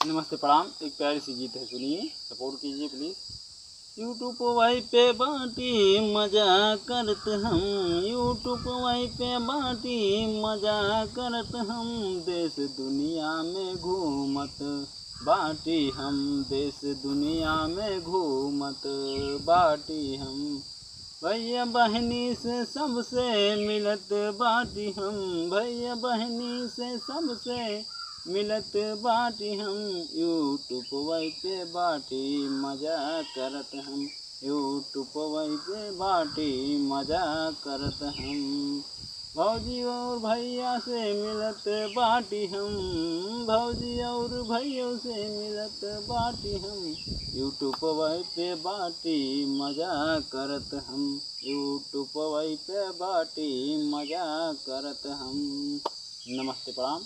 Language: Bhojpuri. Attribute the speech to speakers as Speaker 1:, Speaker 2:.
Speaker 1: नमस्ते प्रणाम। एक प्यारी सी गीत है, सुनिए, सपोर्ट कीजिए प्लीज़। यूट्यूब वाई पे बाटी मजा करत हम, यूट्यूब वाई पे बाटी मजा करत हम, देश दुनिया में घूमत बाटी हम, देश दुनिया में घूमत बाटी हम। भैया बहनी से सबसे मिलत बाटी हम, भैया बहनी से सबसे मिलत बाटी हम, यूट्यूब वाई पे बाटी मजा करत हम, यूट्यूब वाई पे बाटी मजा करत हम। भौजी और भैया से मिलत बाटी हम, भौजी और भैया से मिलत बाटी हम, यूट्यूब वाई पे बाटी मजा करत हम, यूट्यूब वाई पे बाटी मजा करत हम। नमस्ते प्रणाम।